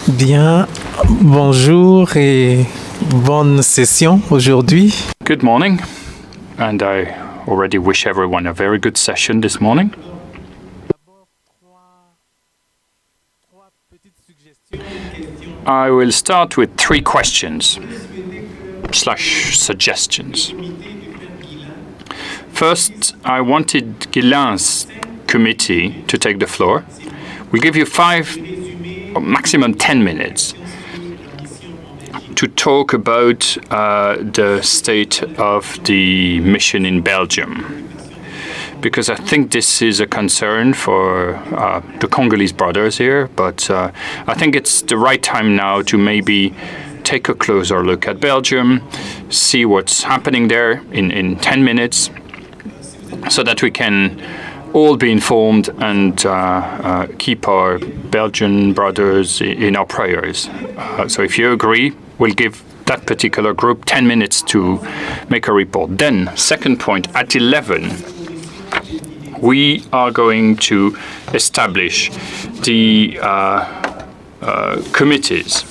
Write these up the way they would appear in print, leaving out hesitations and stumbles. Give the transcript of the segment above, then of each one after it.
Bien, bonjour et bonne session aujourd'hui. Good morning, and I already wish everyone a very good session this morning. I will start with 3 questions/suggestions. First, I wanted Guillain's committee to take the floor. We'll give you 5 or maximum 10 minutes to talk about the state of the mission in Belgium, because I think this is a concern for the Congolese brothers here, but I think it's the right time now to maybe take a closer look at Belgium, see what's happening there in 10 minutes, so that we can all be informed and keep our Belgian brothers in our prayers. So if you agree, we'll give that particular group 10 minutes to make a report. Then, second point, at 11, we are going to establish the committees.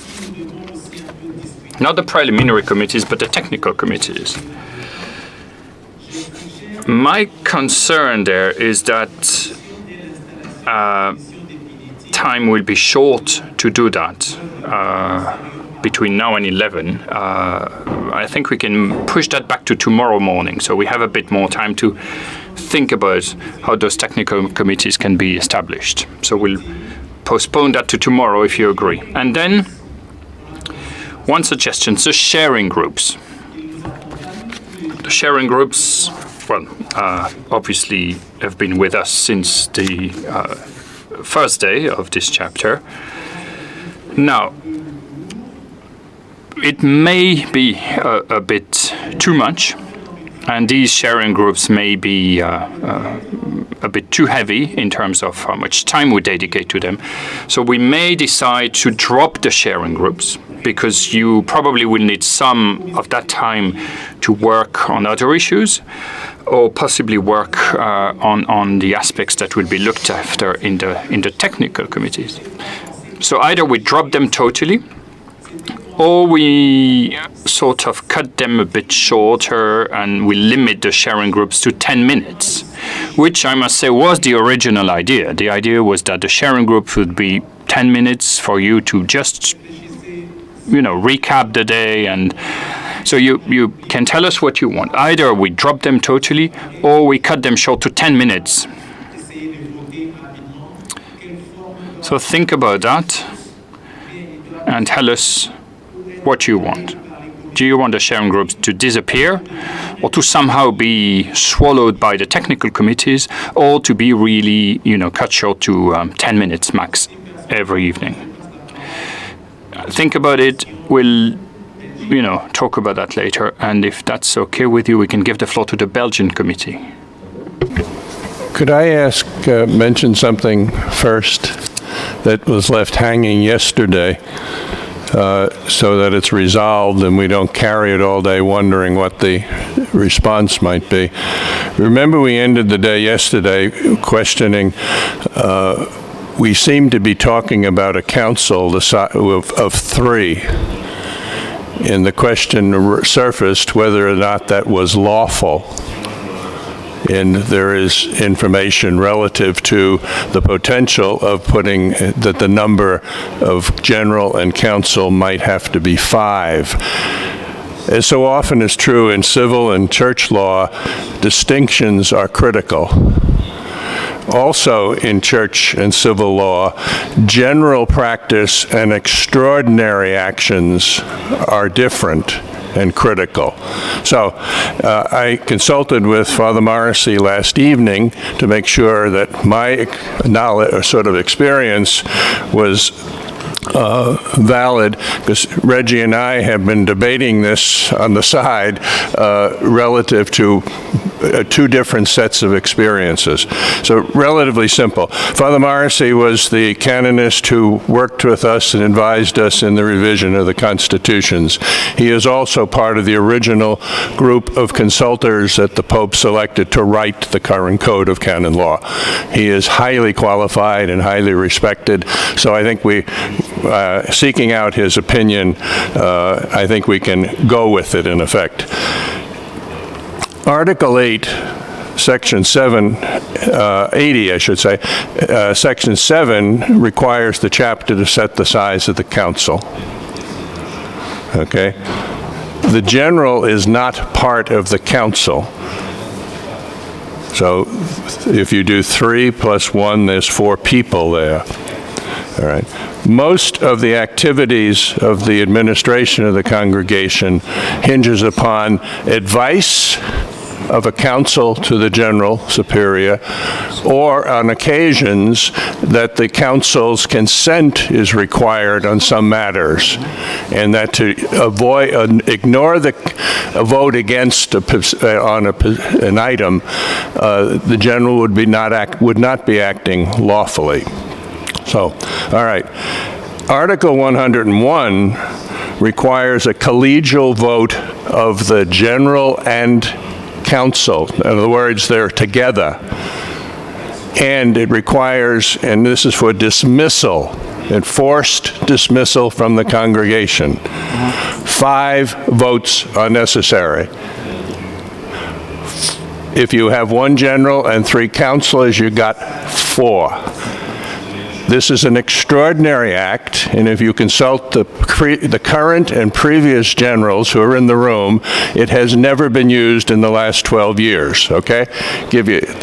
Not the preliminary committees, but the technical committees. My concern there is that time will be short to do that between now and 11. I think we can push that back to tomorrow morning, so we have a bit more time to think about how those technical committees can be established. So we'll postpone that to tomorrow if you agree. And then one suggestion, the sharing groups. The sharing groups, well, obviously have been with us since the first day of this chapter. Now, it may be a bit too much, and these sharing groups may be a bit too heavy in terms of how much time we dedicate to them. So we may decide to drop the sharing groups, because you probably will need some of that time to work on other issues, or possibly work on the aspects that will be looked after in the technical committees. So either we drop them totally, or we sort of cut them a bit shorter and we limit the sharing groups to 10 minutes, which I must say was the original idea. The idea was that the sharing group would be 10 minutes for you to just, recap the day. And so you can tell us what you want. Either we drop them totally or we cut them short to 10 minutes. So think about that and tell us what you want. Do you want the sharing groups to disappear, or to somehow be swallowed by the technical committees, or to be really, cut short to 10 minutes max every evening? Think about it. We'll, talk about that later. And if that's okay with you, we can give the floor to the Belgian committee. Could I mention something first that was left hanging yesterday? So that it's resolved and we don't carry it all day wondering what the response might be. Remember, we ended the day yesterday questioning, we seem to be talking about a council of 3. And the question surfaced whether or not that was lawful. And there is information relative to the potential of putting that the number of general and council might have to be 5. As so often is true in civil and church law, distinctions are critical. Also in church and civil law, general practice and extraordinary actions are different and critical. So I consulted with Father Morrissey last evening to make sure that my knowledge or sort of experience was valid, because Reggie and I have been debating this on the side relative to 2 different sets of experiences. So relatively simple. Father Morrissey was the canonist who worked with us and advised us in the revision of the constitutions. He is also part of the original group of consultors that the Pope selected to write the current code of canon law. He is highly qualified and highly respected, so I think seeking out his opinion, I think we can go with it in effect. Article 8, Section 780, I should say, Section 7 requires the chapter to set the size of the council. Okay? The general is not part of the council. So if you do 3 plus 1, there's 4 people there. All right. Most of the activities of the administration of the congregation hinges upon advice of a council to the general superior, or on occasions that the council's consent is required on some matters, and that to ignore a vote against an item, the general would not be acting lawfully. So, all right. Article 101 requires a collegial vote of the general and council. In other words, they're together. And it requires, and this is for dismissal, enforced dismissal from the congregation. 5 votes are necessary. If you have 1 general and 3 councilors, you got 4. This is an extraordinary act, and if you consult the current and previous generals who are in the room, it has never been used in the last 12 years, okay?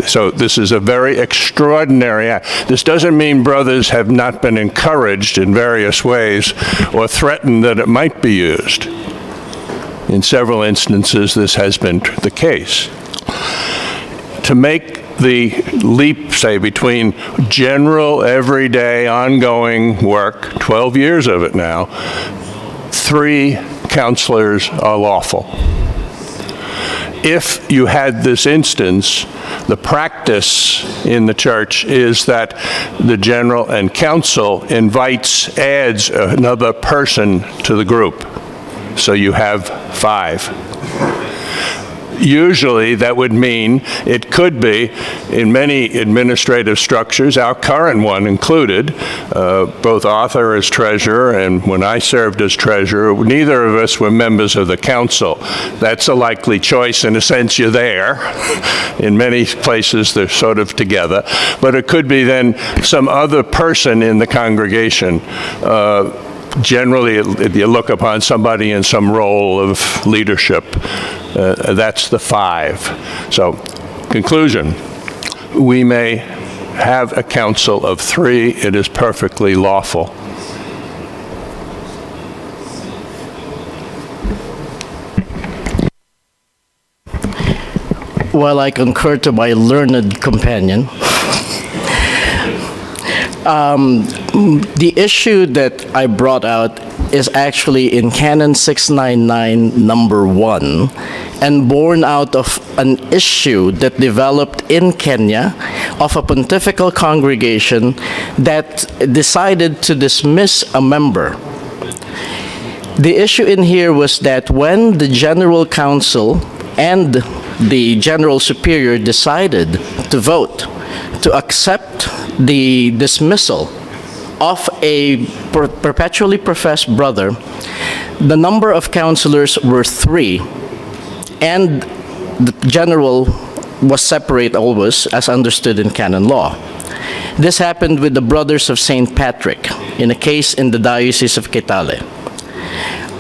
So this is a very extraordinary act. This doesn't mean brothers have not been encouraged in various ways or threatened that it might be used. In several instances, this has been the case. To make the leap, say, between general, everyday, ongoing work, 12 years of it now, 3 counselors are lawful. If you had this instance, the practice in the church is that the general and council adds another person to the group. So you have 5. Usually that would mean it could be in many administrative structures, our current one included, both Arthur as treasurer and when I served as treasurer, neither of us were members of the council. That's a likely choice. In a sense, you're there. In many places, they're sort of together. But it could be then some other person in the congregation. Generally, you look upon somebody in some role of leadership. That's the 5. So, conclusion, we may have a council of 3. It is perfectly lawful. Well, I concur to my learned companion. The issue that I brought out is actually in Canon 699, number 1, and born out of an issue that developed in Kenya of a pontifical congregation that decided to dismiss a member. The issue in here was that when the General Council and the General Superior decided to vote to accept the dismissal of a perpetually professed brother, the number of counselors were 3, and the general was separate always, as understood in canon law. This happened with the Brothers of St. Patrick in a case in the Diocese of Kitale.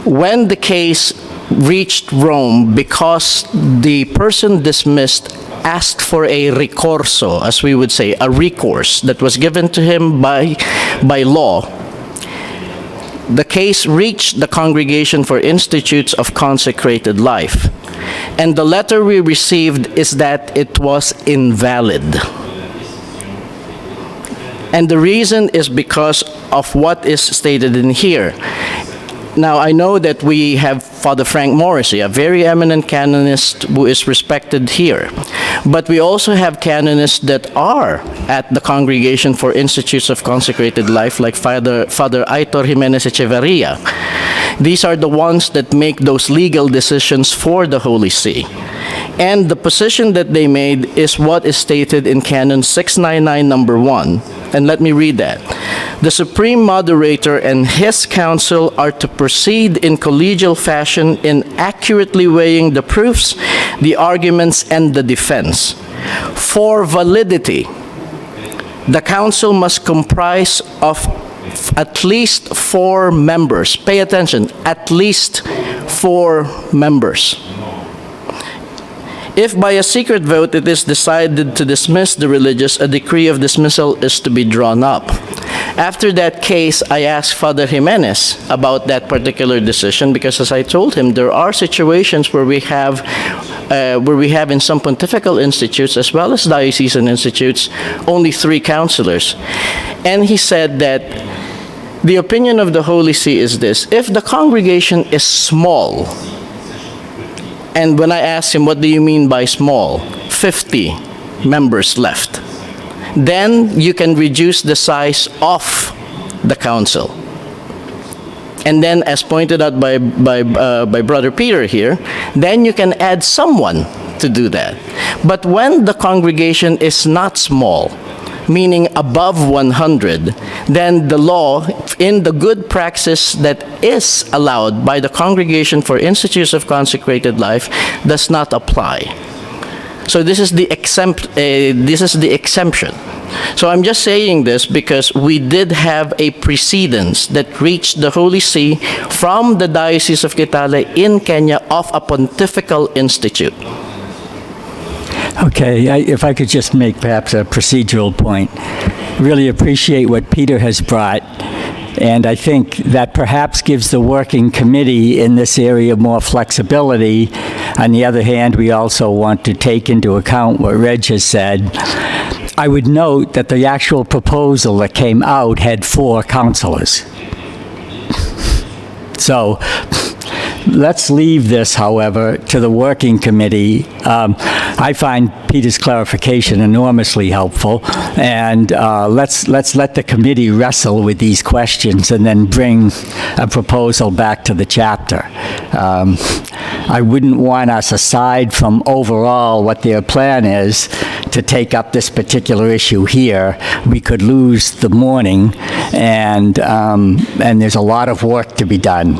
When the case reached Rome, because the person dismissed asked for a ricorso, as we would say, a recourse that was given to him by law, the case reached the Congregation for Institutes of Consecrated Life. And the letter we received is that it was invalid. And the reason is because of what is stated in here. Now, I know that we have Father Frank Morrissey, a very eminent canonist who is respected here. But we also have canonists that are at the Congregation for Institutes of Consecrated Life, like Father Aitor Jimenez Echeverria. These are the ones that make those legal decisions for the Holy See. And the position that they made is what is stated in Canon 699, number 1. And let me read that. The Supreme Moderator and his council are to proceed in collegial fashion in accurately weighing the proofs, the arguments, and the defense. For validity, the council must comprise of at least 4 members. Pay attention, at least 4 members. If by a secret vote it is decided to dismiss the religious, a decree of dismissal is to be drawn up. After that case, I asked Father Jimenez about that particular decision because, as I told him, there are situations where we have in some pontifical institutes as well as diocesan institutes only 3 counselors. And he said that the opinion of the Holy See is this: if the congregation is small, and when I asked him, what do you mean by small? 50 members left. Then you can reduce the size of the council. And then, as pointed out by Brother Peter here, then you can add someone to do that. But when the congregation is not small, meaning above 100, then the law, in the good praxis that is allowed by the Congregation for Institutes of Consecrated Life, does not apply. So this is the exemption. So I'm just saying this because we did have a precedence that reached the Holy See from the Diocese of Kitale in Kenya of a pontifical institute. Okay, if I could just make perhaps a procedural point. Really appreciate what Peter has brought, and I think that perhaps gives the working committee in this area more flexibility. On the other hand, we also want to take into account what Reg has said. I would note that the actual proposal that came out had 4 counselors. So let's leave this, however, to the working committee. I find Peter's clarification enormously helpful, and let's let the committee wrestle with these questions and then bring a proposal back to the chapter. I wouldn't want us, aside from overall what their plan is, to take up this particular issue here. We could lose the morning, and there's a lot of work to be done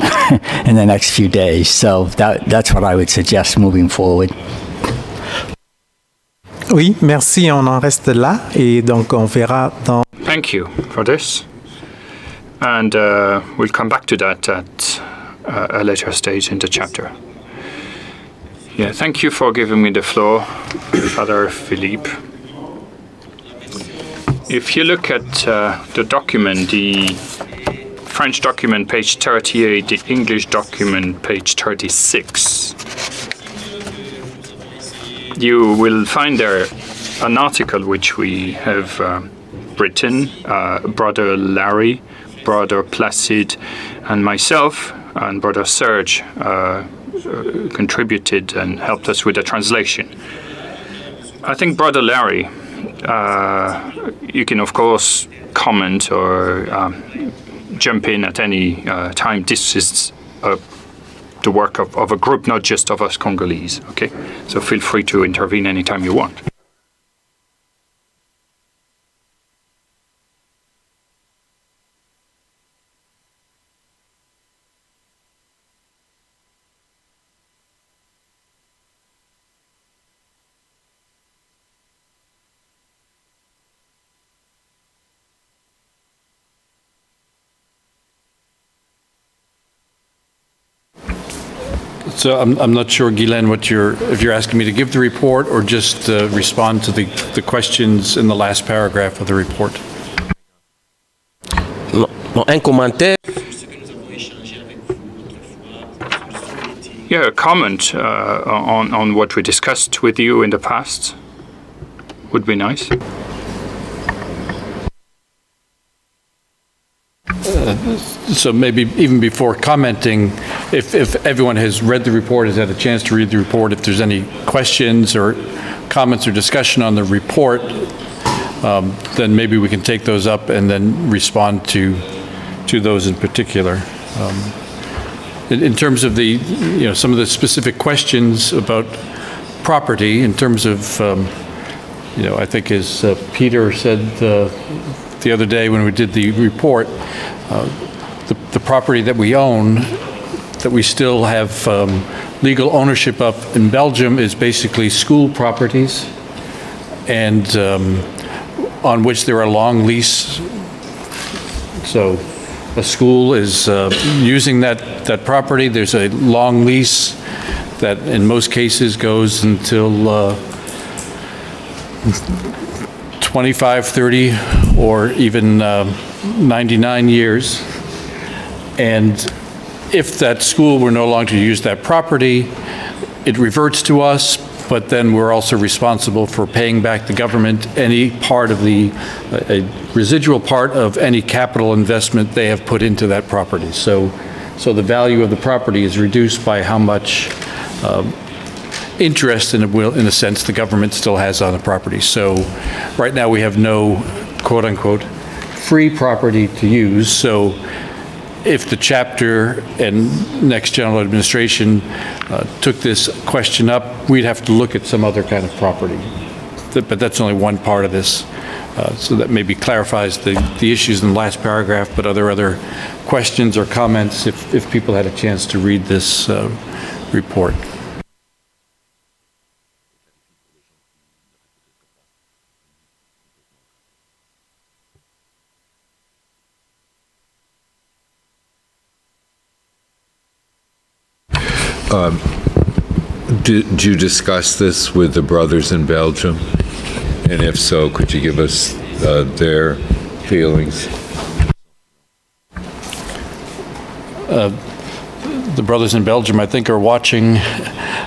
in the next few days. So that's what I would suggest moving forward. Oui, merci, on en reste là et donc on verra dans... Thank you for this. And we'll come back to that at a later stage in the chapter. Yeah, thank you for giving me the floor, Father Philippe. If you look at the document, the French document, page 38, the English document, page 36, you will find there an article which we have written, Brother Larry, Brother Placid, and myself, and Brother Serge contributed and helped us with the translation. I think Brother Larry, you can of course comment or jump in at any time. This is the work of a group, not just of us Congolese, okay? So feel free to intervene anytime you want. So I'm not sure, Guylaine, if you're asking me to give the report or just respond to the questions in the last paragraph of the report. Un commentaire. Yeah, a comment on what we discussed with you in the past would be nice. So maybe even before commenting, if everyone has read the report, has had a chance to read the report, if there's any questions or comments or discussion on the report, then maybe we can take those up and then respond to those in particular. In terms of some of the specific questions about property in terms of, I think as Peter said the other day when we did the report, the property that we own, that we still have legal ownership of in Belgium, is basically school properties, and on which there are long lease. So a school is using that property. There's a long lease that in most cases goes until 25, 30, or even 99 years. And if that school were no longer to use that property, it reverts to us, but then we're also responsible for paying back the government any part of a residual part of any capital investment they have put into that property. So the value of the property is reduced by how much interest, in a sense, the government still has on the property. So right now we have no quote-unquote free property to use. So if the chapter and next general administration took this question up, we'd have to look at some other kind of property. But that's only one part of this. So that maybe clarifies the issues in the last paragraph, but other questions or comments if people had a chance to read this report. Did you discuss this with the brothers in Belgium? And if so, could you give us their feelings? The brothers in Belgium, I think, are watching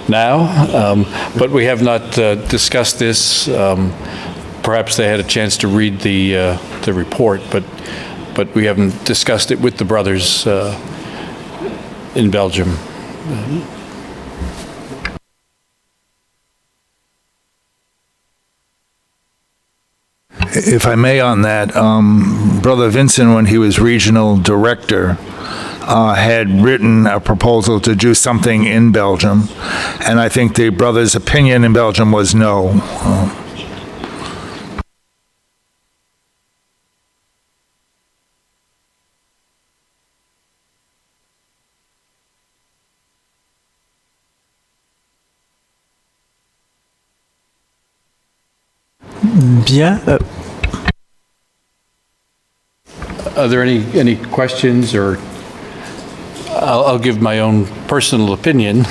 now, but we have not discussed this. Perhaps they had a chance to read the report, but we haven't discussed it with the brothers in Belgium. If I may on that, Brother Vincent, when he was regional director, had written a proposal to do something in Belgium, and I think the brother's opinion in Belgium was no. Bien. Are there any questions, or I'll give my own personal opinion,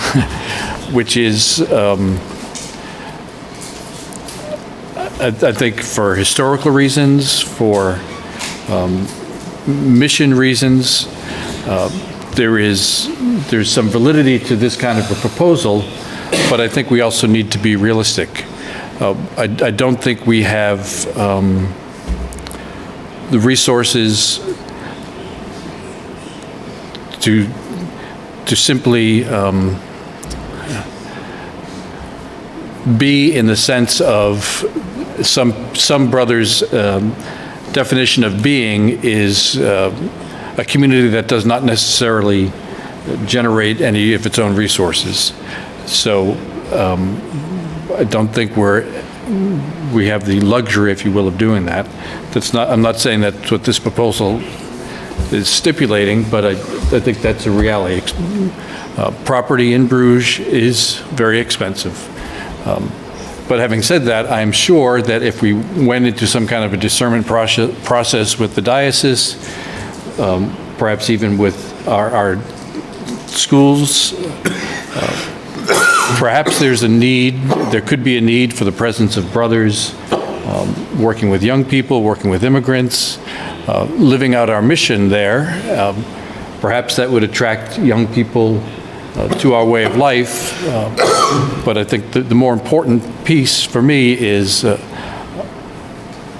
which is I think for historical reasons, for mission reasons, there's some validity to this kind of a proposal, but I think we also need to be realistic. I don't think we have the resources to simply be in the sense of some brothers' definition of being is a community that does not necessarily generate any of its own resources. So I don't think we have the luxury, if you will, of doing that. I'm not saying that's what this proposal is stipulating, but I think that's a reality. Property in Bruges is very expensive. But having said that, I'm sure that if we went into some kind of a discernment process with the diocese, perhaps even with our schools, perhaps there could be a need for the presence of brothers working with young people, working with immigrants, living out our mission there. Perhaps that would attract young people to our way of life. But I think the more important piece for me is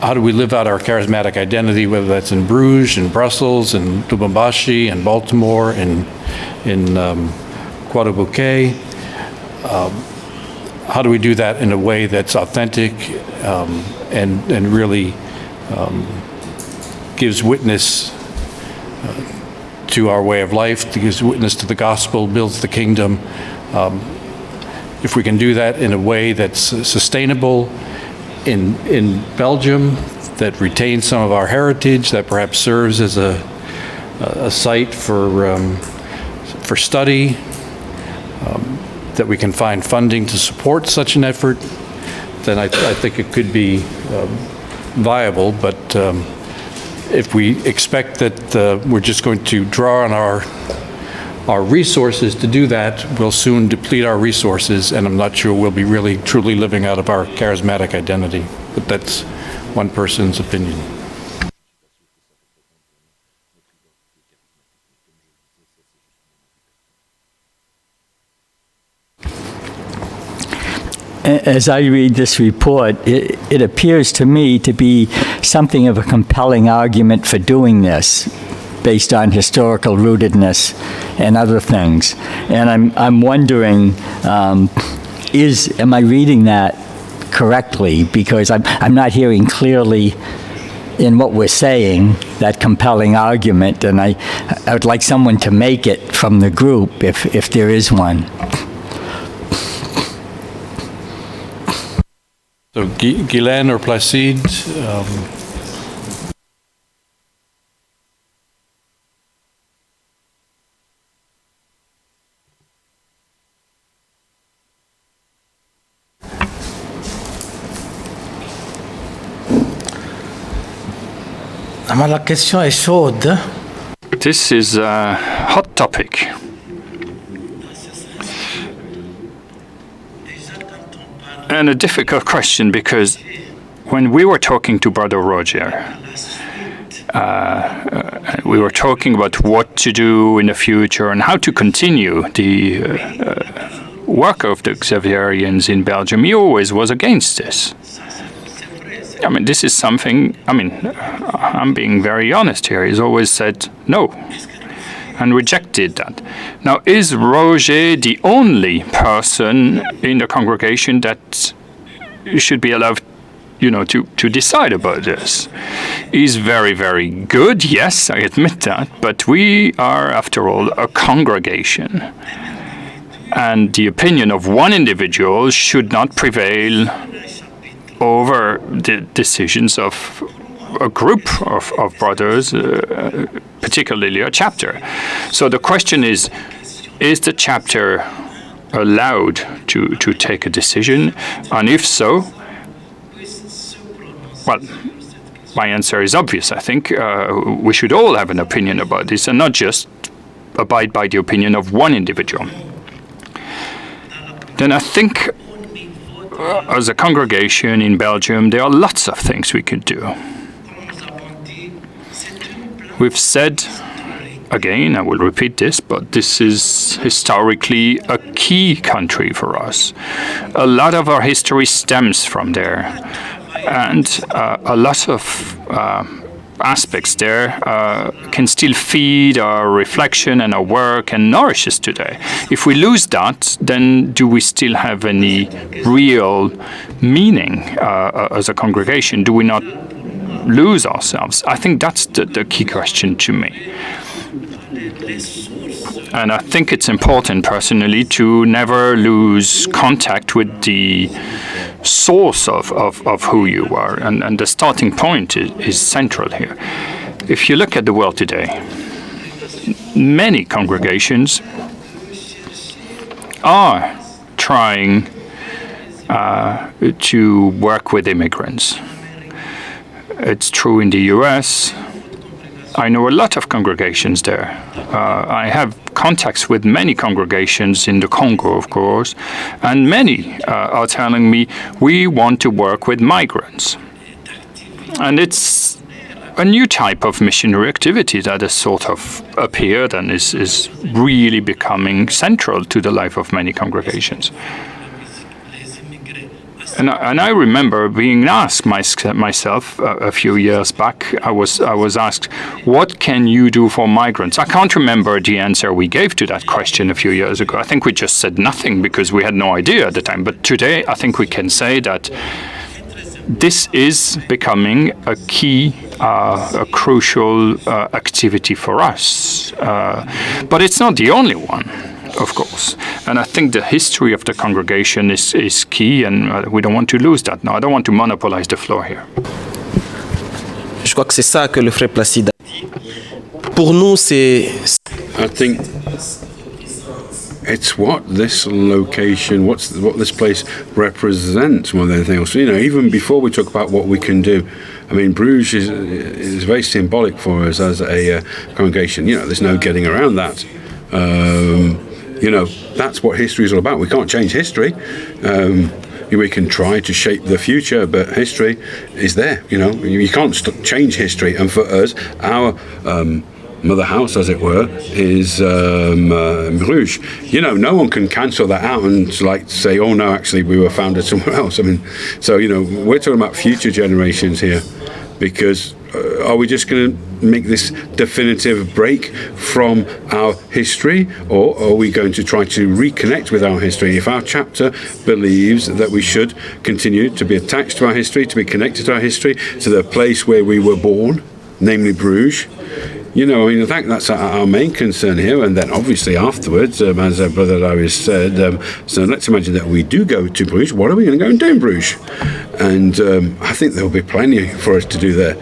how do we live out our charismatic identity, whether that's in Bruges, in Brussels, in Lubumbashi, in Baltimore, in Coatoboquet. How do we do that in a way that's authentic and really gives witness to our way of life, gives witness to the gospel, builds the kingdom, if we can do that in a way that's sustainable in Belgium, that retains some of our heritage, that perhaps serves as a site for study, that we can find funding to support such an effort, then I think it could be viable. But if we expect that we're just going to draw on our resources to do that, we'll soon deplete our resources, and I'm not sure we'll be really truly living out of our charismatic identity. But that's one person's opinion. As I read this report, it appears to me to be something of a compelling argument for doing this, based on historical rootedness and other things. And I'm wondering, am I reading that correctly? Because I'm not hearing clearly in what we're saying that compelling argument, and I would like someone to make it from the group if there is one. So Guylaine or Placide? La question est chaude. This is a hot topic. And a difficult question, because when we were talking to Brother Roger, we were talking about what to do in the future and how to continue the work of the Xaverians in Belgium. He always was against this. I mean, this is something, I'm being very honest here. He's always said no and rejected that. Now, is Roger the only person in the congregation that should be allowed, to decide about this? He's very, very good, yes, I admit that, but we are, after all, a congregation. And the opinion of one individual should not prevail over the decisions of a group of brothers, particularly a chapter. So the question is the chapter allowed to take a decision? And if so, well, my answer is obvious. I think we should all have an opinion about this and not just abide by the opinion of one individual. Then I think as a congregation in Belgium, there are lots of things we could do. We've said, again, I will repeat this, but this is historically a key country for us. A lot of our history stems from there, and a lot of aspects there can still feed our reflection and our work and nourish us today. If we lose that, then do we still have any real meaning as a congregation? Do we not lose ourselves? I think that's the key question to me. And I think it's important, personally, to never lose contact with the source of who you are. And the starting point is central here. If you look at the world today, many congregations are trying to work with immigrants. It's true in the US. I know a lot of congregations there. I have contacts with many congregations in the Congo, of course, and many are telling me we want to work with migrants. And it's a new type of missionary activity that has sort of appeared and is really becoming central to the life of many congregations. And I remember being asked myself a few years back. I was asked, "What can you do for migrants?" I can't remember the answer we gave to that question a few years ago. I think we just said nothing because we had no idea at the time. But today, I think we can say that this is becoming a key, a crucial activity for us. But it's not the only one. of course. And I think the history of the congregation is key, and we don't want to lose that. Now, I don't want to monopolize the floor here. Je crois que c'est ça que le frère Placide a dit. Pour nous, c'est... I think it's what this location, what this place represents more than anything else. You know, even before we talk about what we can do, I mean, Bruges is very symbolic for us as a congregation. You know, there's no getting around that. You know, that's what history is all about. We can't change history. We can try to shape the future, but history is there. You know, you can't change history. And for us, our mother house, as it were, is Bruges. You know, no one can cancel that out and like say, oh no, actually we were founded somewhere else. I mean, so, you know, we're talking about future generations here, because are we just going to make this definitive break from our history, or are we going to try to reconnect with our history? If our chapter believes that we should continue to be attached to our history, to be connected to our history, to the place where we were born, namely Bruges, you know, I mean, I think that's our main concern here. And then obviously afterwards, as Brother Larry said, so let's imagine that we do go to Bruges. What are we going to go and do in Bruges? And I think there'll be plenty for us to do there.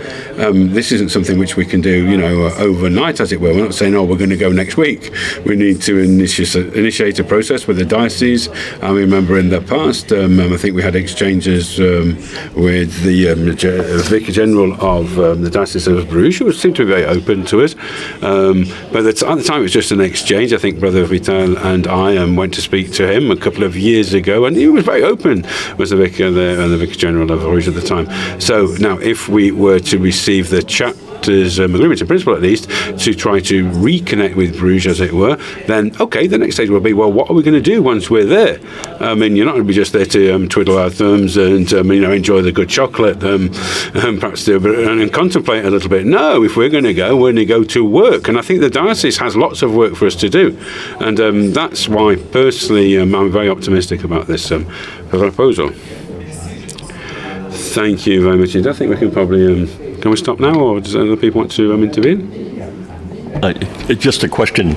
This isn't something which we can do, you know, overnight, as it were. We're not saying, oh, we're going to go next week. We need to initiate a process with the diocese. I remember in the past, I think we had exchanges with the Vicar General of the Diocese of Bruges, who seemed to be very open to it. But at the time, it was just an exchange. I think Brother Vital and I went to speak to him a couple of years ago, and he was very open, was the Vicar there and the Vicar General of Bruges at the time. So now, if we were to receive the chapter's agreement in principle, at least, to try to reconnect with Bruges, as it were, then, okay, the next stage will be, well, what are we going to do once we're there? I mean, you're not going to be just there to twiddle our thumbs and, you know, enjoy the good chocolate, perhaps do, and contemplate a little bit. No, if we're going to go, we're going to go to work. And I think the diocese has lots of work for us to do. And that's why, personally, I'm very optimistic about this proposal. Thank you very much. I think we can probably... can we stop now, or does other people want to intervene? Just a question.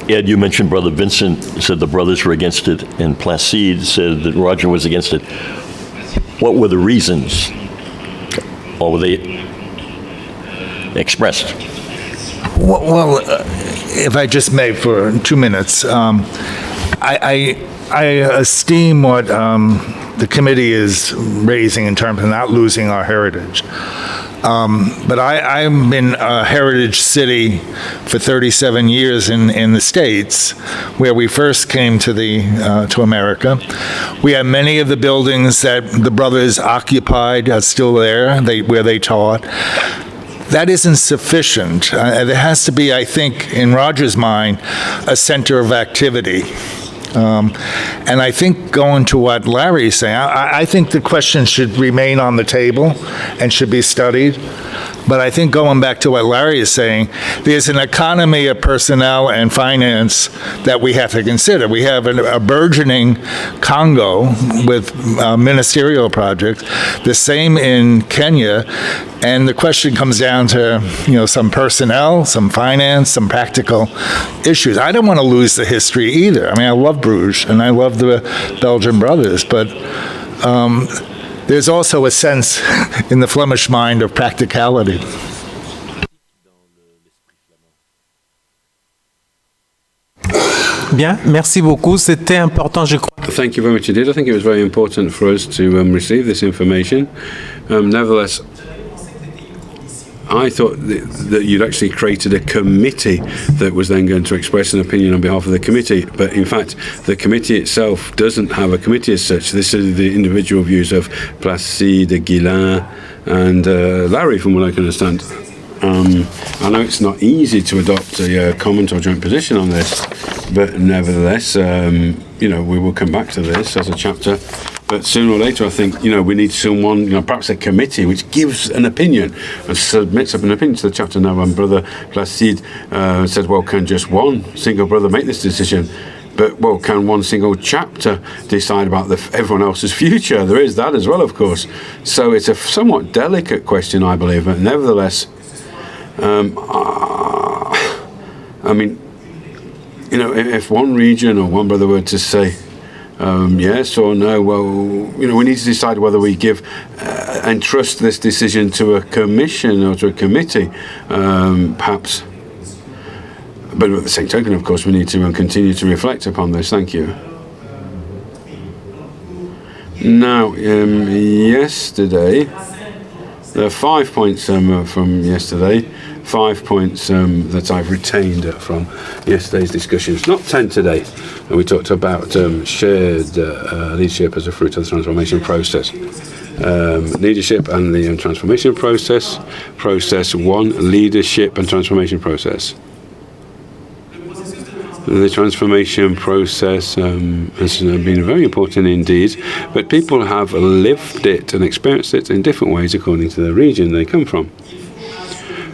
Ed, you mentioned Brother Vincent said the brothers were against it, and Placide said that Roger was against it. What were the reasons? Or were they expressed? Well, if I just may for 2 minutes, I esteem what the committee is raising in terms of not losing our heritage. But I'm in a heritage city for 37 years in the States, where we first came to America. We have many of the buildings that the brothers occupied are still there, where they taught. That isn't sufficient. There has to be, I think, in Roger's mind, a center of activity. And I think going to what Larry is saying, I think the question should remain on the table and should be studied. But I think going back to what Larry is saying, there's an economy of personnel and finance that we have to consider. We have a burgeoning Congo with ministerial projects, the same in Kenya, and the question comes down to, you know, some personnel, some finance, some practical issues. I don't want to lose the history either. I mean, I love Bruges and I love the Belgian brothers, but there's also a sense in the Flemish mind of practicality. Bien, merci beaucoup. C'était important, je crois. Thank you very much indeed. I think it was very important for us to receive this information. Nevertheless, I thought that you'd actually created a committee that was then going to express an opinion on behalf of the committee. But in fact, the committee itself doesn't have a committee as such. This is the individual views of Placide, Guillain, and Larry, from what I can understand. I know it's not easy to adopt a comment or joint position on this, but nevertheless, you know, we will come back to this as a chapter. But sooner or later, I think, you know, we need someone, you know, perhaps a committee which gives an opinion and submits up an opinion to the chapter. Now, when Brother Placide said, well, can just one single brother make this decision? But, well, can one single chapter decide about everyone else's future? There is that as well, of course. So it's a somewhat delicate question, I believe. But nevertheless, I mean, if one region or one brother were to say yes or no, well, we need to decide whether we give and trust this decision to a commission or to a committee, perhaps. But at the same token, of course, we need to continue to reflect upon this. Thank you. Now, yesterday, there are 5 points from yesterday, 5 points that I've retained from yesterday's discussions, not 10 today. We talked about shared leadership as a fruit of the transformation process. Leadership and the transformation process. Process 1, leadership and transformation process. The transformation process has been very important indeed, but people have lived it and experienced it in different ways according to the region they come from.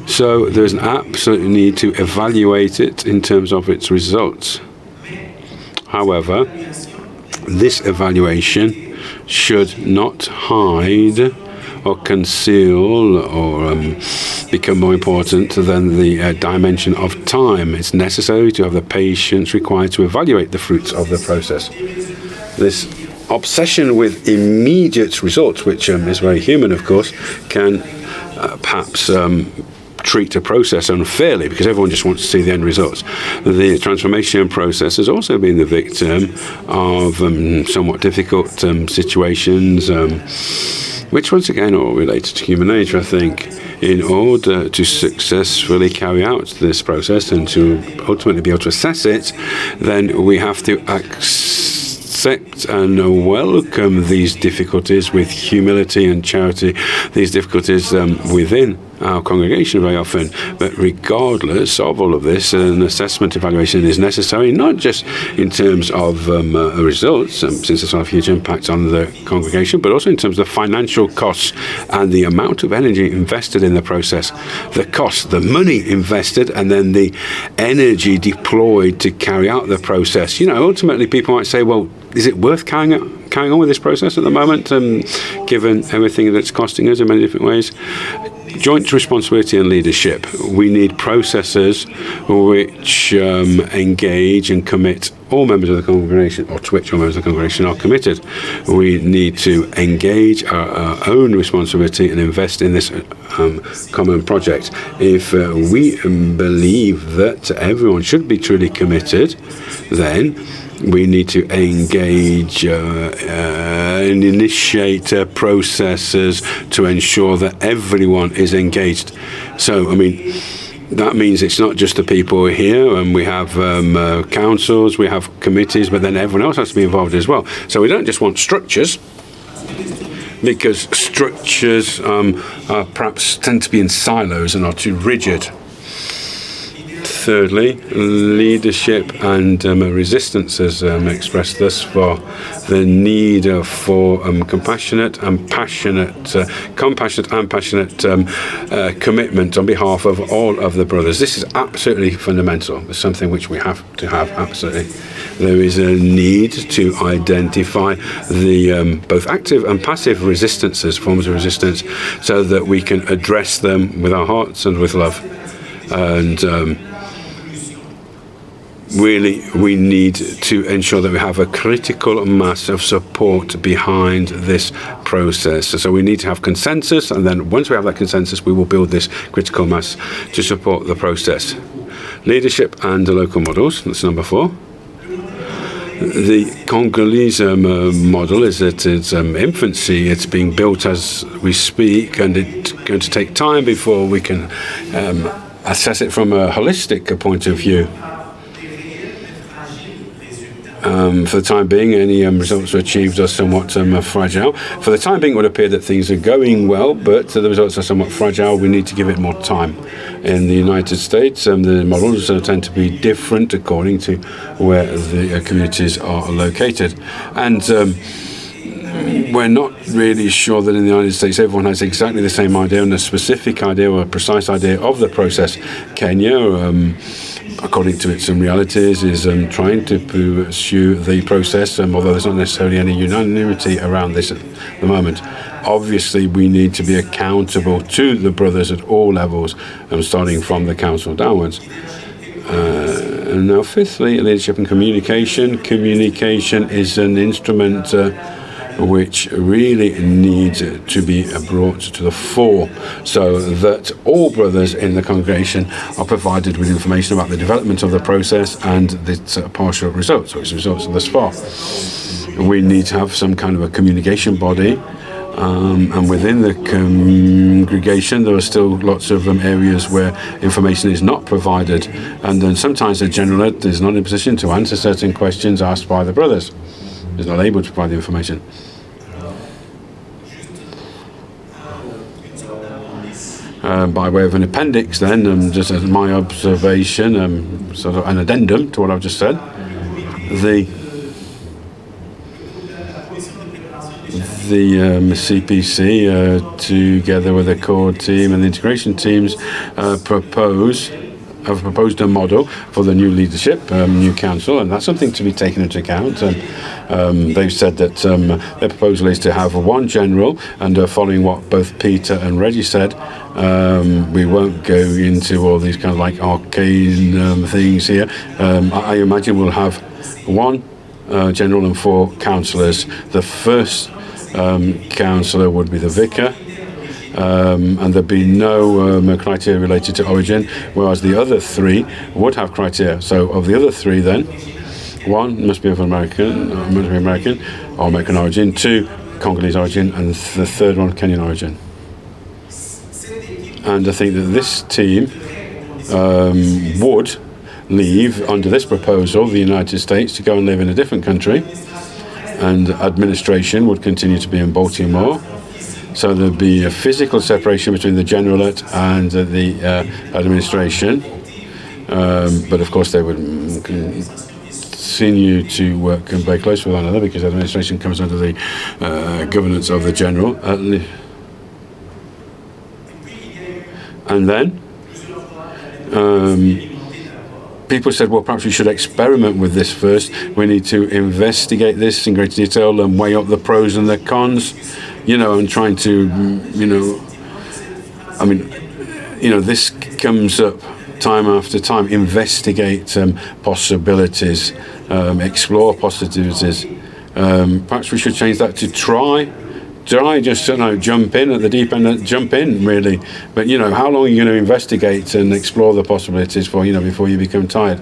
So there's an absolute need to evaluate it in terms of its results. However, this evaluation should not hide or conceal or become more important than the dimension of time. It's necessary to have the patience required to evaluate the fruits of the process. This obsession with immediate results, which is very human, of course, can perhaps treat a process unfairly because everyone just wants to see the end results. The transformation process has also been the victim of somewhat difficult situations, which once again are related to human nature, I think. In order to successfully carry out this process and to ultimately be able to assess it, then we have to accept and welcome these difficulties with humility and charity, these difficulties within our congregation very often. But regardless of all of this, an assessment evaluation is necessary, not just in terms of results, since it's have a huge impact on the congregation, but also in terms of financial costs and the amount of energy invested in the process, the cost, the money invested, and then the energy deployed to carry out the process. Ultimately people might say, well, is it worth carrying on with this process at the moment, given everything that's costing us in many different ways? Joint responsibility and leadership. We need processes which engage and commit all members of the congregation, or to which all members of the congregation are committed. We need to engage our own responsibility and invest in this common project. If we believe that everyone should be truly committed, then we need to engage and initiate processes to ensure that everyone is engaged. So, that means it's not just the people here, and we have councils, we have committees, but then everyone else has to be involved as well. So we don't just want structures, because structures perhaps tend to be in silos and are too rigid. Thirdly, leadership and resistance has expressed thus far the need for compassionate and passionate commitment on behalf of all of the brothers. This is absolutely fundamental. It's something which we have to have, absolutely. There is a need to identify the both active and passive resistances, forms of resistance, so that we can address them with our hearts and with love. And really, we need to ensure that we have a critical mass of support behind this process. So we need to have consensus, and then once we have that consensus, we will build this critical mass to support the process. Leadership and the local models, that's number 4. The Congolese model is at its infancy. It's being built as we speak, and it's going to take time before we can assess it from a holistic point of view. For the time being, any results achieved are somewhat fragile. For the time being, it would appear that things are going well, but the results are somewhat fragile. We need to give it more time. In the United States, the models tend to be different according to where the communities are located. And we're not really sure that in the United States everyone has exactly the same idea and a specific idea or a precise idea of the process. Kenya, according to its realities, is trying to pursue the process, although there's not necessarily any unanimity around this at the moment. Obviously, we need to be accountable to the brothers at all levels, starting from the council downwards. And now, fifthly, leadership and communication. Communication is an instrument which really needs to be brought to the fore so that all brothers in the congregation are provided with information about the development of the process and its partial results, or its results thus far. We need to have some kind of a communication body, and within the congregation there are still lots of areas where information is not provided, and then sometimes the generalate is not in a position to answer certain questions asked by the brothers. Is not able to provide the information. By way of an appendix then, just as my observation, sort of an addendum to what I've just said, the CPC, together with the core team and the integration teams, have proposed a model for the new leadership, new council, and that's something to be taken into account. And they've said that their proposal is to have one general, and following what both Peter and Reggie said, we won't go into all these kind of like arcane things here. I imagine we'll have one general and 4 councillors. The first councillor would be the vicar, and there'd be no criteria related to origin, whereas the other 3 would have criteria. So of the other 3 then, 1 must be of American or American origin, 2 Congolese origin, and the third one Kenyan origin. And I think that this team would leave, under this proposal, the United States to go and live in a different country, and administration would continue to be in Baltimore. So there'd be a physical separation between the generalate and the administration, but of course they would continue to work very close with one another because administration comes under the governance of the general. And then people said, well, perhaps we should experiment with this first. We need to investigate this in greater detail and weigh up the pros and the cons, and trying to, this comes up time after time. Investigate possibilities, explore possibilities. Perhaps we should change that to try just jump in at the deep end, jump in really. But how long are you going to investigate and explore the possibilities for before you become tired?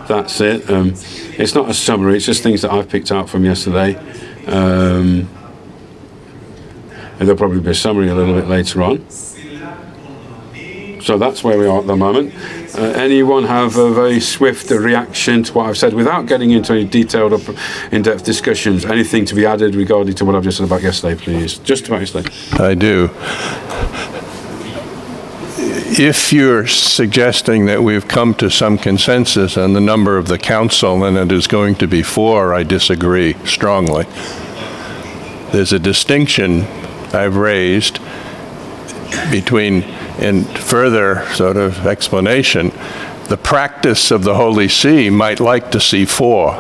That's it. It's not a summary. It's just things that I've picked out from yesterday. And there'll probably be a summary a little bit later on. So that's where we are at the moment. Anyone have a very swift reaction to what I've said without getting into any detailed or in-depth discussions? Anything to be added regarding to what I've just said about yesterday, please? Just about yesterday. I do. If you're suggesting that we've come to some consensus on the number of the council and it is going to be 4, I disagree strongly. There's a distinction I've raised between, in further sort of explanation, the practice of the Holy See might like to see 4.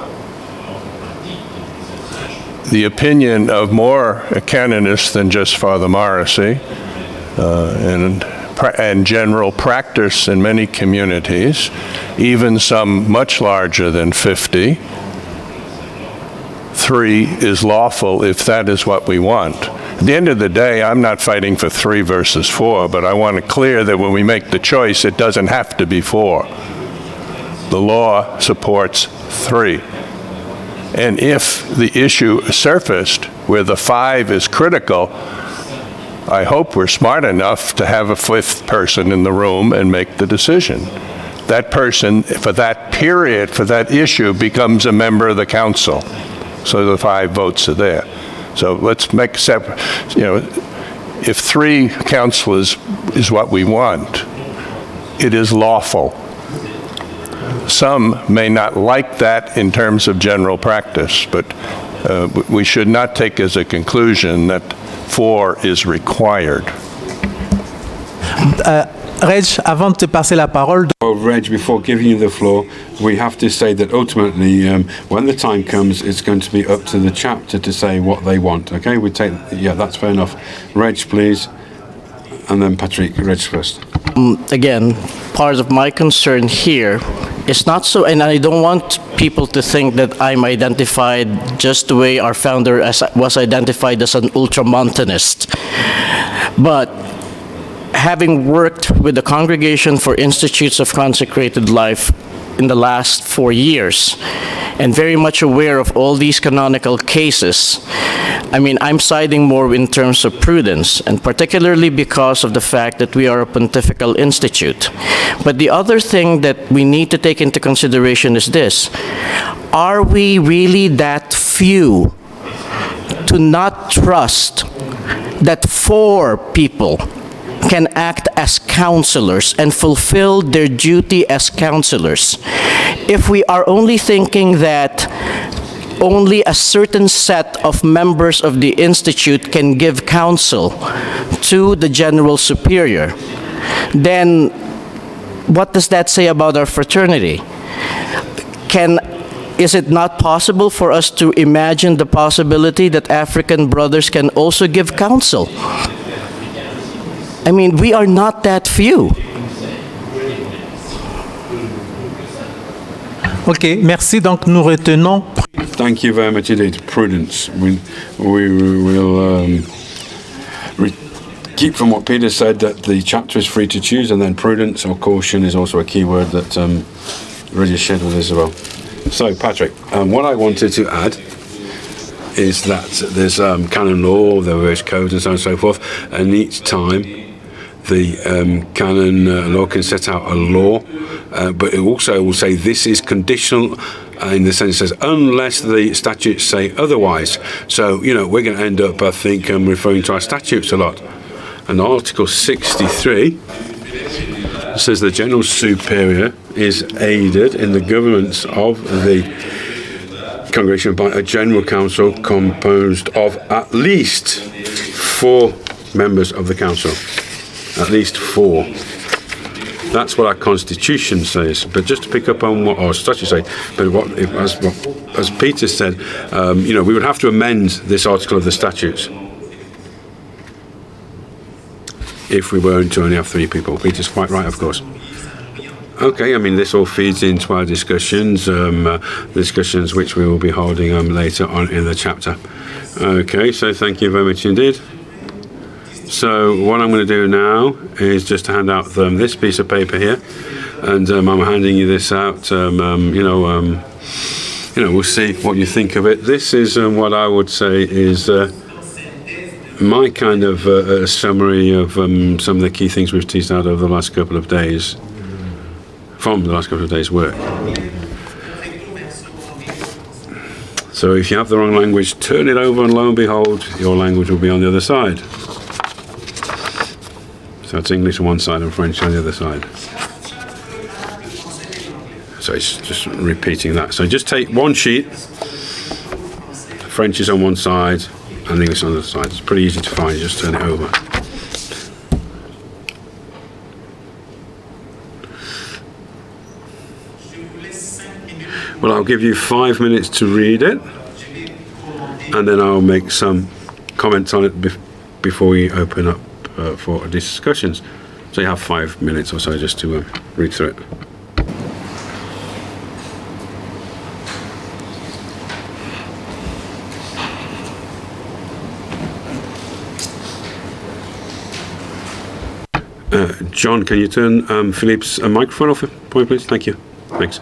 The opinion of more canonists than just Father Morrissey, and general practice in many communities, even some much larger than 50, 3 is lawful if that is what we want. At the end of the day, I'm not fighting for 3 versus 4, but I want it clear that when we make the choice, it doesn't have to be 4. The law supports 3. And if the issue surfaced where the 5 is critical, I hope we're smart enough to have a 5th person in the room and make the decision. That person, for that period, for that issue, becomes a member of the council. So the 5 votes are there. So let's make separate, if 3 councillors is what we want, it is lawful. Some may not like that in terms of general practice, but we should not take as a conclusion that 4 is required. Reg, avant de te passer la parole... Reg, before giving you the floor, we have to say that ultimately, when the time comes, it's going to be up to the chapter to say what they want, okay? Yeah, that's fair enough. Reg, please, and then Patrick. Reg first. Again, part of my concern here is not so, and I don't want people to think that I'm identified just the way our founder was identified as an ultramontanist. But having worked with the Congregation for Institutes of Consecrated Life in the last 4 years, and very much aware of all these canonical cases, I mean, I'm siding more in terms of prudence, and particularly because of the fact that we are a pontifical institute. But the other thing that we need to take into consideration is this: are we really that few to not trust that 4 people can act as counselors and fulfill their duty as counselors? If we are only thinking that only a certain set of members of the Institute can give counsel to the General Superior, then what does that say about our fraternity? Is it not possible for us to imagine the possibility that African brothers can also give counsel? I mean, we are not that few. OK, merci. Donc, nous retenons. Thank you very much indeed. Prudence. We will keep from what Peter said, that the chapter is free to choose, and then prudence or caution is also a key word that really shared with us as well. So, Patrick, what I wanted to add is that there's canon law, there are various codes and so on and so forth, and each time the canon law can set out a law, but it also will say this is conditional in the sense it says unless the statutes say otherwise. So, you know, we're going to end up, I think, referring to our statutes a lot. And Article 63 says the General Superior is aided in the governance of the congregation by a General Council composed of at least 4 members of the Council. At least 4. That's what our Constitution says. But just to pick up on what our statutes say, but as Peter said, you know, we would have to amend this article of the statutes if we were to only have 3 people. Peter's quite right, of course. Okay, I mean, this all feeds into our discussions, discussions which we will be holding later on in the chapter. Okay, so thank you very much indeed. So what I'm going to do now is just to hand out this piece of paper here, and I'm handing you this out. We'll see what you think of it. This is what I would say is my kind of summary of some of the key things we've teased out over the last couple of days, from the last couple of days' work. So if you have the wrong language, turn it over, and lo and behold, your language will be on the other side. So it's English on one side and French on the other side. So it's just repeating that. So just take one sheet, French is on one side and English on the other side. It's pretty easy to find, you just turn it over. Well, I'll give you 5 minutes to read it, and then I'll make some comments on it before we open up for discussions. So you have 5 minutes or so just to read through it. John, can you turn Philippe's microphone off, please? Thank you. Thanks.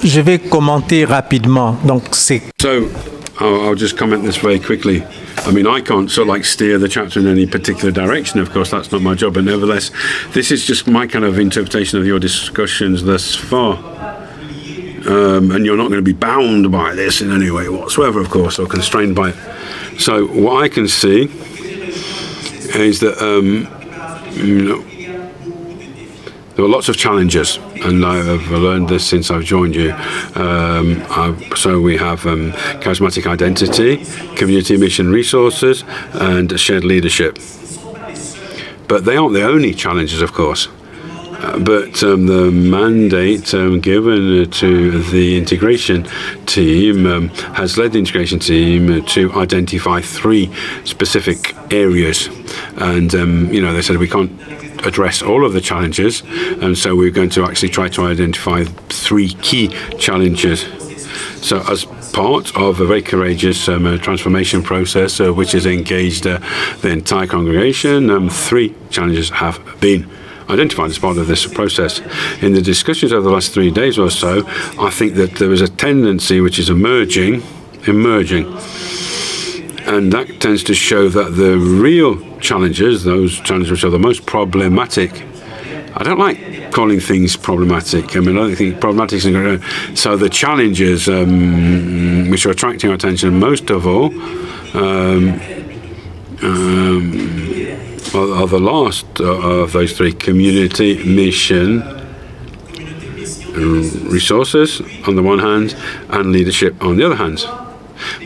Je vais commenter rapidement. Donc, c'est So, I'll just comment this very quickly. I mean, I can't sort of like steer the chapter in any particular direction, of course, that's not my job, but nevertheless, this is just my kind of interpretation of your discussions thus far. And you're not going to be bound by this in any way whatsoever, of course, or constrained by it. So, what I can see is that, there are lots of challenges, and I've learned this since I've joined you. So we have charismatic identity, community mission resources, and shared leadership. But they aren't the only challenges, of course. But the mandate given to the integration team has led the integration team to identify 3 specific areas. And, they said we can't address all of the challenges, and so we're going to actually try to identify 3 key challenges. So as part of a very courageous transformation process which has engaged the entire congregation, 3 challenges have been identified as part of this process. In the discussions over the last 3 days or so, I think that there is a tendency which is emerging, and that tends to show that the real challenges, those challenges which are the most problematic, I don't like calling things problematic. I mean, I don't think problematic is going to. So the challenges which are attracting our attention most of all are the last of those 3: community, mission, resources on the one hand, and leadership on the other hand.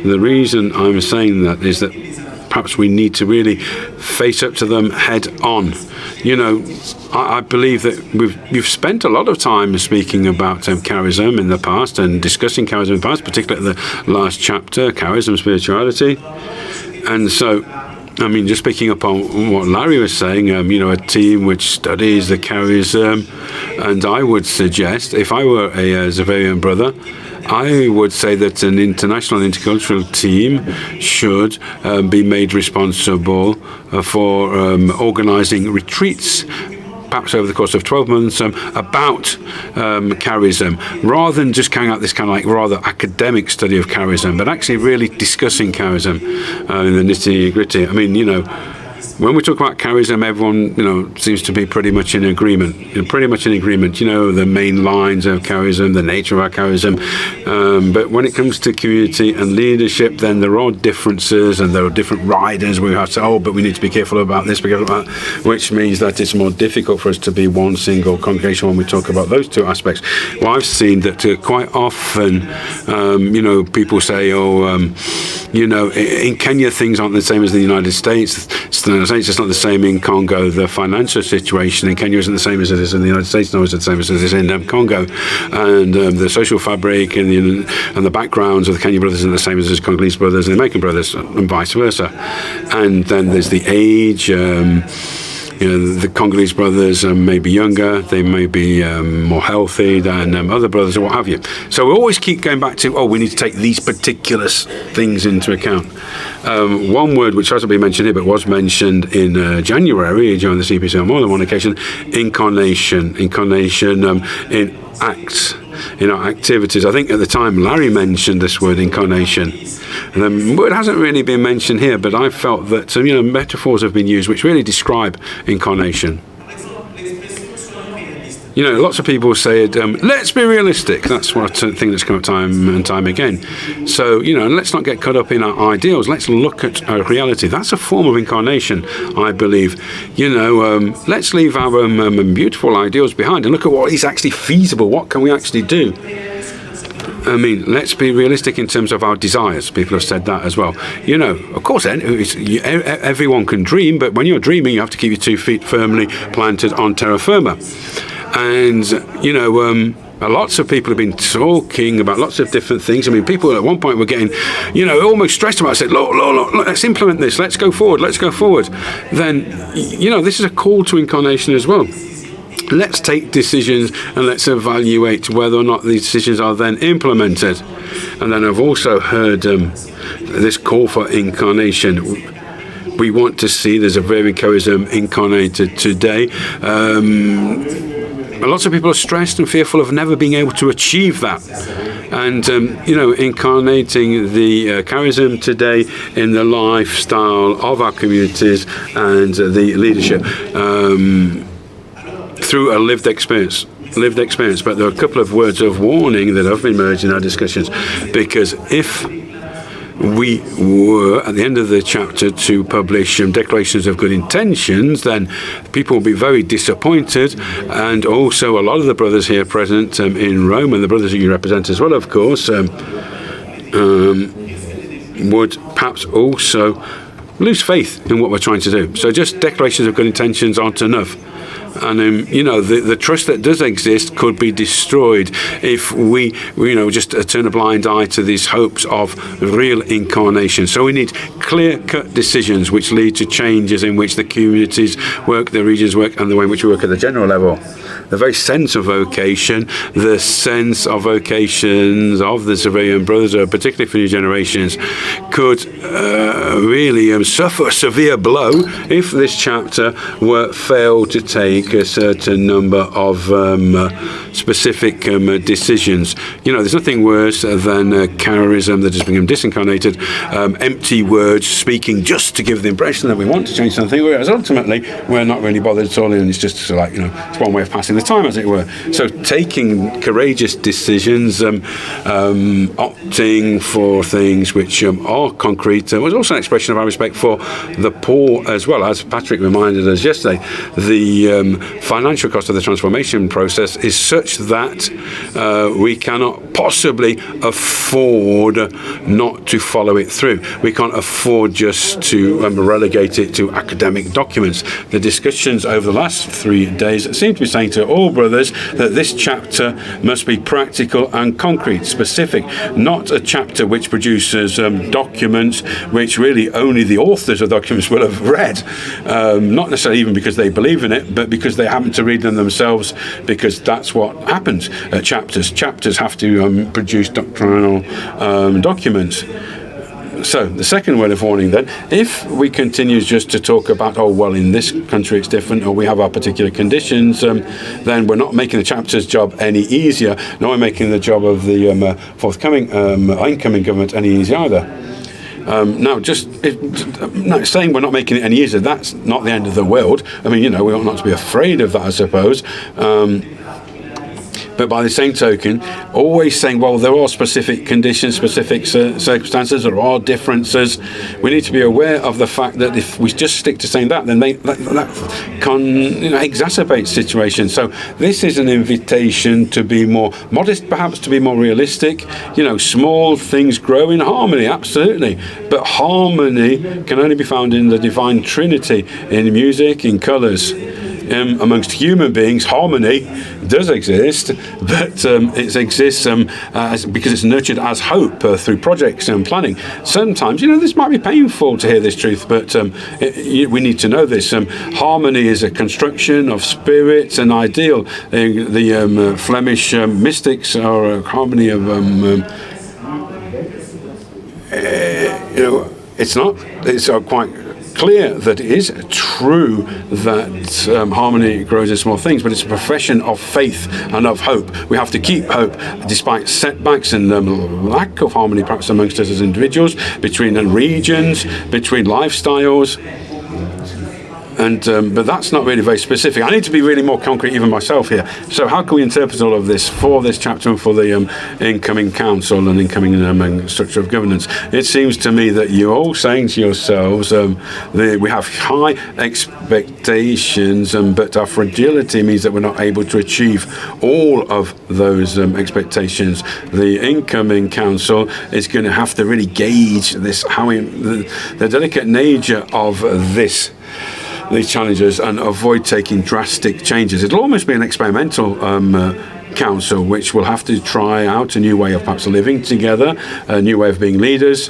The reason I'm saying that is that perhaps we need to really face up to them head on. I believe that you've spent a lot of time speaking about charism in the past and discussing charism in the past, particularly at the last chapter, charism, spirituality. And so, I mean, just picking up on what Larry was saying, a team which studies the charism, and I would suggest, if I were a Zavarian brother, I would say that an international intercultural team should be made responsible for organising retreats, perhaps over the course of 12 months, about charism, rather than just carrying out this kind of like rather academic study of charism, but actually really discussing charism in the nitty-gritty. I mean, when we talk about charism, everyone, seems to be pretty much in agreement. The main lines of charism, the nature of our charism. But when it comes to community and leadership, then there are differences, and there are different riders. We have to say, but we need to be careful about this, be careful about that, which means that it's more difficult for us to be one single congregation when we talk about those 2 aspects. Well, I've seen that quite often, people say, in Kenya things aren't the same as the United States. It's not the same in Congo. The financial situation in Kenya isn't the same as it is in the United States, nor is it the same as it is in Congo. And the social fabric and the backgrounds of the Kenyan brothers isn't the same as the Congolese brothers and the American brothers, and vice versa. And then there's the age. The Congolese brothers may be younger, they may be more healthy than other brothers or what have you. So we always keep going back to, we need to take these particular things into account. One word which hasn't been mentioned here but was mentioned in January during the CPC on more than one occasion, incarnation in acts. Activities. I think at the time Larry mentioned this word incarnation. And the word hasn't really been mentioned here, but I felt that metaphors have been used which really describe incarnation. Lots of people said, let's be realistic. That's what I think that's come up time and time again. So, let's not get caught up in our ideals. Let's look at our reality. That's a form of incarnation, I believe. Let's leave our beautiful ideals behind and look at what is actually feasible. What can we actually do? I mean, let's be realistic in terms of our desires. People have said that as well. Of course, everyone can dream, but when you're dreaming, you have to keep your 2 feet firmly planted on terra firma. And, lots of people have been talking about lots of different things. I mean, people at one point were getting, almost stressed about it. Said, look, let's implement this. Let's go forward. Then, this is a call to incarnation as well. Let's take decisions and let's evaluate whether or not these decisions are then implemented. And then I've also heard this call for incarnation. We want to see there's a very charism incarnated today. lots of people are stressed and fearful of never being able to achieve that. And, incarnating the charism today in the lifestyle of our communities and the leadership through a lived experience. But there are a couple of words of warning that have emerged in our discussions, because if we were, at the end of the chapter, to publish declarations of good intentions, then people will be very disappointed. And also a lot of the brothers here present in Rome, and the brothers that you represent as well, of course, would perhaps also lose faith in what we're trying to do. So just declarations of good intentions aren't enough. And, the trust that does exist could be destroyed if we just turn a blind eye to these hopes of real incarnation. So we need clear-cut decisions which lead to changes in which the communities work, the regions work, and the way in which we work at the general level. The very sense of vocation, the sense of vocations of the civilian brothers, particularly for new generations, could really suffer a severe blow if this chapter were failed to take a certain number of specific decisions. There's nothing worse than charism that has become disincarnated, empty words speaking just to give the impression that we want to change something, whereas ultimately we're not really bothered at all, and it's just like, it's one way of passing the time, as it were. So taking courageous decisions, opting for things which are concrete, was also an expression of our respect for the poor as well. As Patrick reminded us yesterday, the financial cost of the transformation process is such that we cannot possibly afford not to follow it through. We can't afford just to relegate it to academic documents. The discussions over the last 3 days seem to be saying to all brothers that this chapter must be practical and concrete, specific, not a chapter which produces documents which really only the authors of documents will have read, not necessarily even because they believe in it, but because they happen to read them themselves, because that's what happens at chapters. Chapters have to produce doctrinal documents. So the second word of warning then, if we continue just to talk about, in this country it's different, or we have our particular conditions, then we're not making the chapter's job any easier, nor are we making the job of the incoming government any easier either. Saying we're not making it any easier, that's not the end of the world. We ought not to be afraid of that, I suppose. But by the same token, always saying, there are specific conditions, specific circumstances, there are differences. We need to be aware of the fact that if we just stick to saying that, then that can exacerbate situations. So this is an invitation to be more modest, perhaps to be more realistic. Small things grow in harmony, absolutely. But harmony can only be found in the divine Trinity, in music, in colours. Amongst human beings, harmony does exist, but it exists because it's nurtured as hope through projects and planning. Sometimes, this might be painful to hear this truth, but we need to know this. Harmony is a construction of spirit and ideal. The Flemish mystics are a harmony of it's not. It's quite clear that it is true that harmony grows in small things, but it's a profession of faith and of hope. We have to keep hope despite setbacks and lack of harmony perhaps amongst us as individuals, between regions, between lifestyles. But that's not really very specific. I need to be really more concrete even myself here. So how can we interpret all of this for this chapter and for the incoming council and incoming structure of governance? It seems to me that you're all saying to yourselves, we have high expectations, but our fragility means that we're not able to achieve all of those expectations. The incoming council is going to have to really gauge this, the delicate nature of these challenges, and avoid taking drastic changes. It'll almost be an experimental council, which will have to try out a new way of perhaps living together, a new way of being leaders.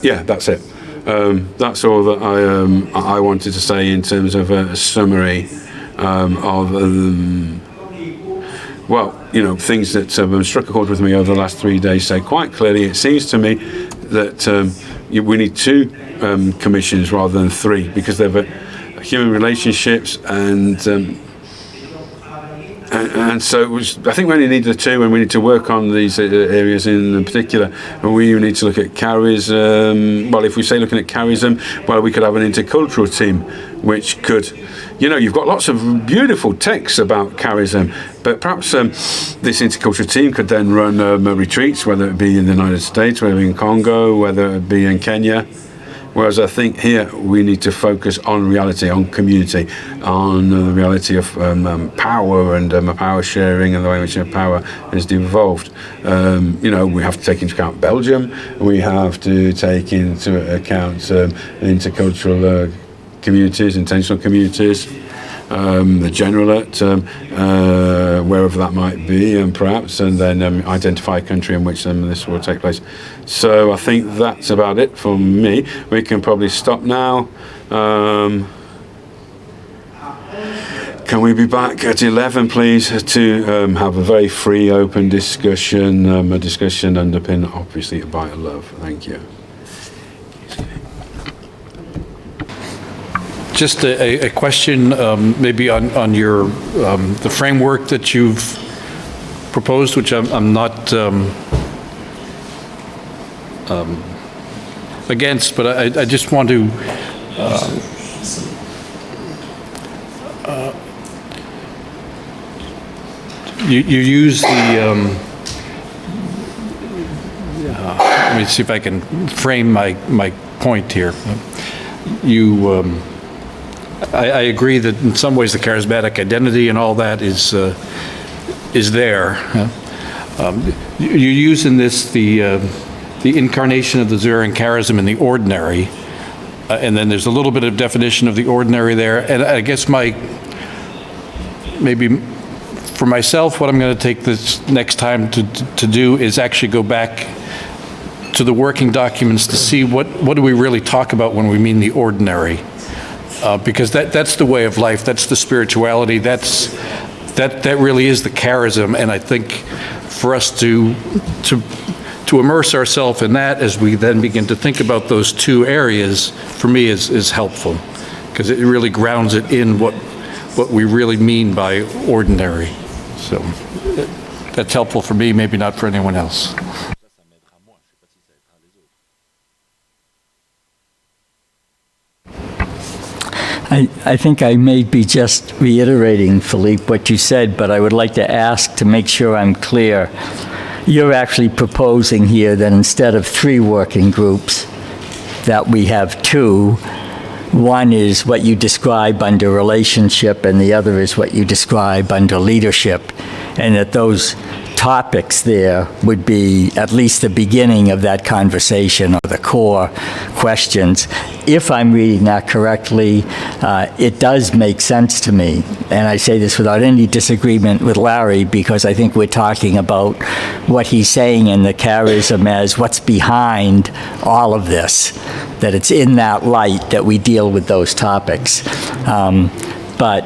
Yeah, that's it. That's all that I wanted to say in terms of a summary of things that struck a chord with me over the last 3 days. Say quite clearly, it seems to me that we need two commissions rather than three, because they've human relationships and so I think we only need the two, and we need to work on these areas in particular. And we need to look at charism. Well, if we say looking at charism, well, we could have an intercultural team, which could, you've got lots of beautiful texts about charism, but perhaps this intercultural team could then run retreats, whether it be in the United States, whether it be in Congo, whether it be in Kenya. Whereas I think here we need to focus on reality, on community, on the reality of power and power sharing and the way in which power is devolved. We have to take into account Belgium. We have to take into account intercultural communities, intentional communities, the Generalate, wherever that might be, perhaps, and then identify a country in which this will take place. So I think that's about it for me. We can probably stop now. Can we be back at 11, please, to have a very free, open discussion, a discussion underpinned, obviously, by love. Thank you. Just a question, maybe on your the framework that you've proposed, which I'm not against, but I just want to you use the let me see if I can frame my point here. I agree that in some ways the charismatic identity and all that is there. You use in this the incarnation of the Zurian charism in the ordinary, and then there's a little bit of definition of the ordinary there. And I guess maybe for myself, what I'm going to take this next time to do is actually go back to the working documents to see what do we really talk about when we mean the ordinary. Because that's the way of life, that's the spirituality, that really is the charism, and I think for us to immerse ourselves in that as we then begin to think about those two areas, for me is helpful, because it really grounds it in what we really mean by ordinary. So that's helpful for me, maybe not for anyone else. I think I may be just reiterating, Philippe, what you said, but I would like to ask to make sure I'm clear. You're actually proposing here that instead of 3 working groups, that we have 2. One is what you describe under relationship, and the other is what you describe under leadership, and that those topics there would be at least the beginning of that conversation or the core questions. If I'm reading that correctly, it does make sense to me. And I say this without any disagreement with Larry, because I think we're talking about what he's saying in the charism as what's behind all of this, that it's in that light that we deal with those topics. But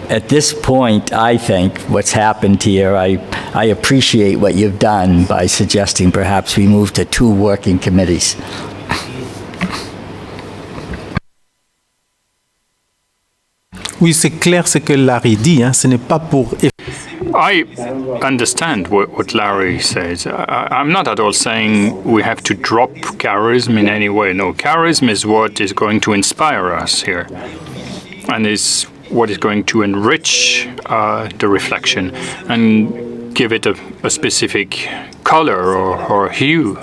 at this point, I think what's happened here, I appreciate what you've done by suggesting perhaps we move to 2 working committees. Oui, c'est clair ce que Larry dit, hein, ce n'est pas pour... I understand what Larry says. I'm not at all saying we have to drop charism in any way. No, charism is what is going to inspire us here, and is what is going to enrich the reflection and give it a specific color or hue.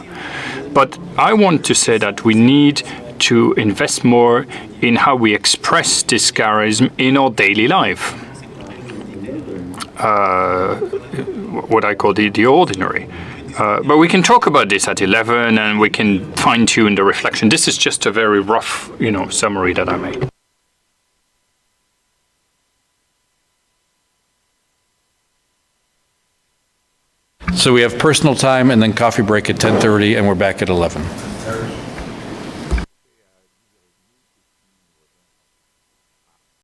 But I want to say that we need to invest more in how we express this charism in our daily life. What I call the ordinary. But we can talk about this at 11 and we can fine-tune the reflection. This is just a very rough, summary that I made. So we have personal time and then coffee break at 10:30, and we're back at 11.